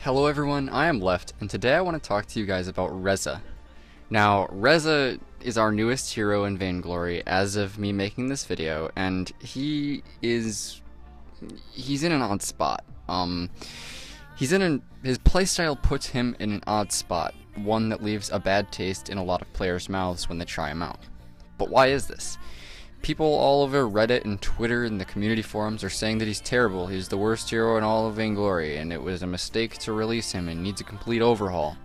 Hello everyone, I am Left, and today I want to talk to you guys about Reza. Now, Reza is our newest hero in Vainglory as of me making this video, and he's in an odd spot. His playstyle puts him in an odd spot, one that leaves a bad taste in a lot of players' mouths when they try him out. But why is this? People all over Reddit and Twitter and the community forums are saying that he's terrible, he's the worst hero in all of Vainglory, and it was a mistake to release him and needs a complete overhaul.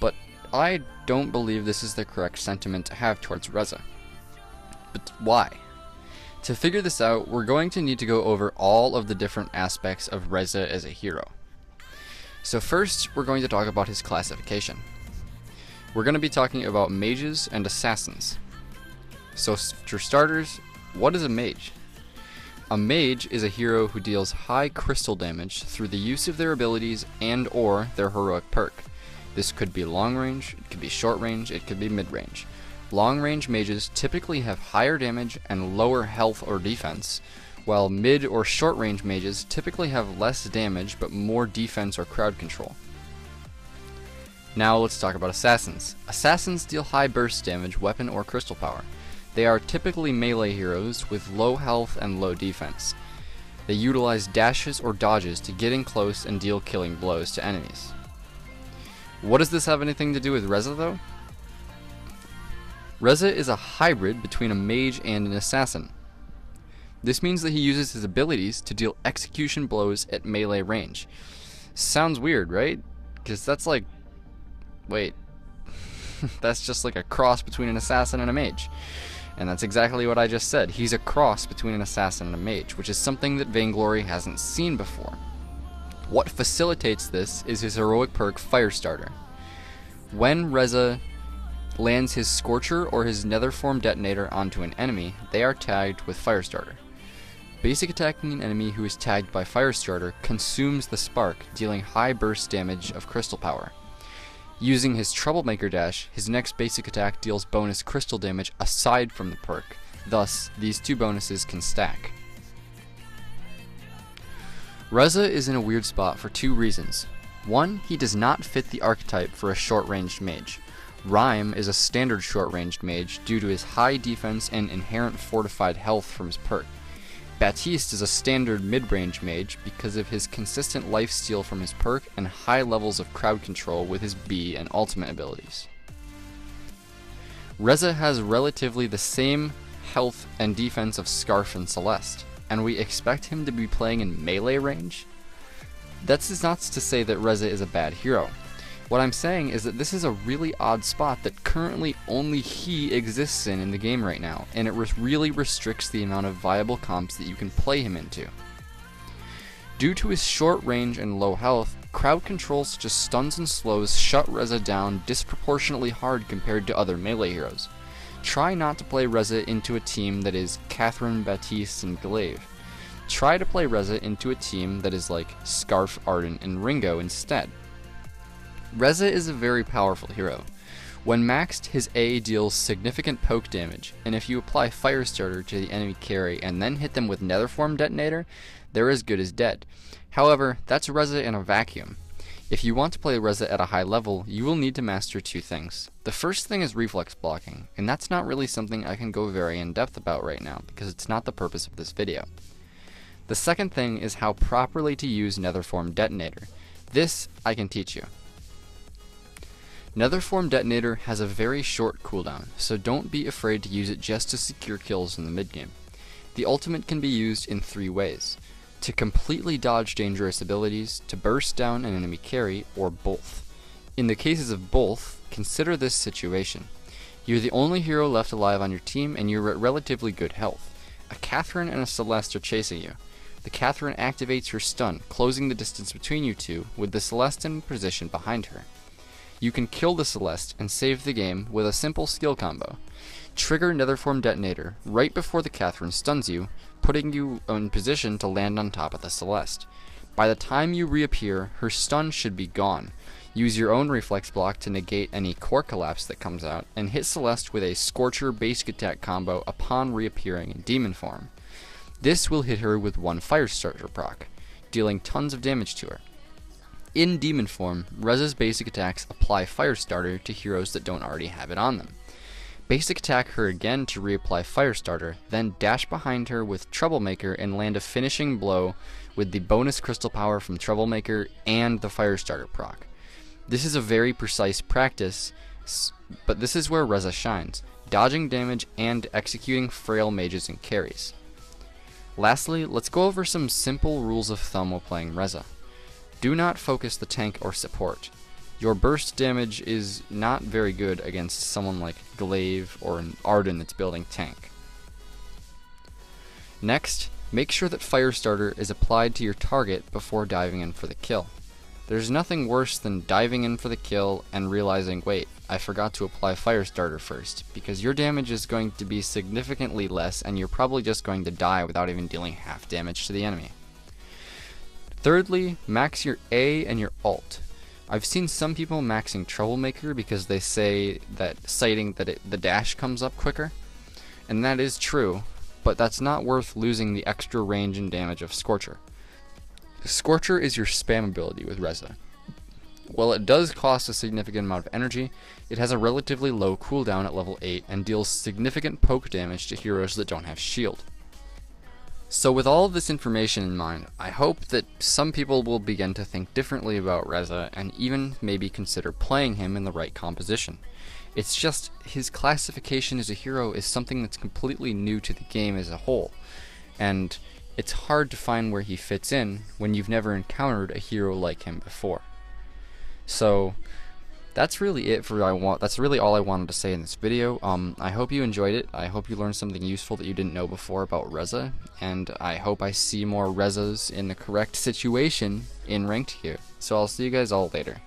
But I don't believe this is the correct sentiment to have towards Reza. But why? To figure this out, we're going to need to go over all of the different aspects of Reza as a hero. So first, we're going to talk about his classification. We're going to be talking about mages and assassins. So for starters, what is a mage? A mage is a hero who deals high crystal damage through the use of their abilities and or their heroic perk. This could be long range, it could be short range, it could be mid range. Long range mages typically have higher damage and lower health or defense, while mid or short range mages typically have less damage but more defense or crowd control. Now let's talk about assassins. Assassins deal high burst damage, weapon or crystal power. They are typically melee heroes with low health and low defense. They utilize dashes or dodges to get in close and deal killing blows to enemies. What does this have anything to do with Reza though? Reza is a hybrid between a mage and an assassin. This means that he uses his abilities to deal execution blows at melee range. Sounds weird, right? Because that's like... wait. That's just like a cross between an assassin and a mage. And that's exactly what I just said. He's a cross between an assassin and a mage, which is something that Vainglory hasn't seen before. What facilitates this is his heroic perk Firestarter. When Reza lands his Scorcher or his Netherform Detonator onto an enemy, they are tagged with Firestarter. Basic attacking an enemy who is tagged by Firestarter consumes the spark, dealing high burst damage of crystal power. Using his Troublemaker dash, his next basic attack deals bonus crystal damage aside from the perk. Thus, these two bonuses can stack. Reza is in a weird spot for two reasons. One, he does not fit the archetype for a short-ranged mage. Rhyme is a standard short-ranged mage due to his high defense and inherent fortified health from his perk. Baptiste is a standard mid-range mage because of his consistent lifesteal from his perk and high levels of crowd control with his B and ultimate abilities. Reza has relatively the same health and defense of Scarf and Celeste, and we expect him to be playing in melee range? That's not to say that Reza is a bad hero. What I'm saying is that this is a really odd spot that currently only he exists in the game right now, and it really restricts the amount of viable comps that you can play him into. Due to his short range and low health, crowd control such as stuns and slows shut Reza down disproportionately hard compared to other melee heroes. Try not to play Reza into a team that is Catherine, Baptiste, and Glaive. Try to play Reza into a team that is like Scarf, Ardent, and Ringo instead. Reza is a very powerful hero. When maxed, his A deals significant poke damage, and if you apply Firestarter to the enemy carry and then hit them with Netherform Detonator, they're as good as dead. However, that's Reza in a vacuum. If you want to play Reza at a high level, you will need to master two things. The first thing is reflex blocking, and that's not really something I can go very in depth about right now, because it's not the purpose of this video. The second thing is how properly to use Netherform Detonator. This I can teach you. Netherform Detonator has a very short cooldown, so don't be afraid to use it just to secure kills in the mid-game. The ultimate can be used in three ways: to completely dodge dangerous abilities, to burst down an enemy carry, or both. In the cases of both, consider this situation. You're the only hero left alive on your team and you're at relatively good health. A Catherine and a Celeste are chasing you. The Catherine activates her stun, closing the distance between you two, with the Celeste in position behind her. You can kill the Celeste and save the game with a simple skill combo. Trigger Netherform Detonator right before the Catherine stuns you, putting you in position to land on top of the Celeste. By the time you reappear, her stun should be gone. Use your own reflex block to negate any core collapse that comes out, and hit Celeste with a Scorcher basic attack combo upon reappearing in demon form. This will hit her with one Firestarter proc, dealing tons of damage to her. In demon form, Reza's basic attacks apply Firestarter to heroes that don't already have it on them. Basic attack her again to reapply Firestarter, then dash behind her with Troublemaker and land a finishing blow with the bonus crystal power from Troublemaker and the Firestarter proc. This is a very precise practice, but this is where Reza shines, dodging damage and executing frail mages and carries. Lastly, let's go over some simple rules of thumb while playing Reza. Do not focus the tank or support. Your burst damage is not very good against someone like Glaive or an Arden that's building tank. Next, make sure that Firestarter is applied to your target before diving in for the kill. There's nothing worse than diving in for the kill and realizing, wait, I forgot to apply Firestarter first, because your damage is going to be significantly less and you're probably just going to die without even dealing half damage to the enemy. Thirdly, max your A and your ult. I've seen some people maxing Troublemaker because they say that citing that the dash comes up quicker, and that is true, but that's not worth losing the extra range and damage of Scorcher. Scorcher is your spam ability with Reza. While it does cost a significant amount of energy, it has a relatively low cooldown at level 8 and deals significant poke damage to heroes that don't have shield. So with all of this information in mind, I hope that some people will begin to think differently about Reza and even maybe consider playing him in the right composition. It's just his classification as a hero is something that's completely new to the game as a whole, and it's hard to find where he fits in when you've never encountered a hero like him before. So that's really it for that's really all I wanted to say in this video. I hope you enjoyed it. I hope you learned something useful that you didn't know before about Reza, and I hope I see more Rezas in the correct situation in ranked here. So I'll see you guys all later.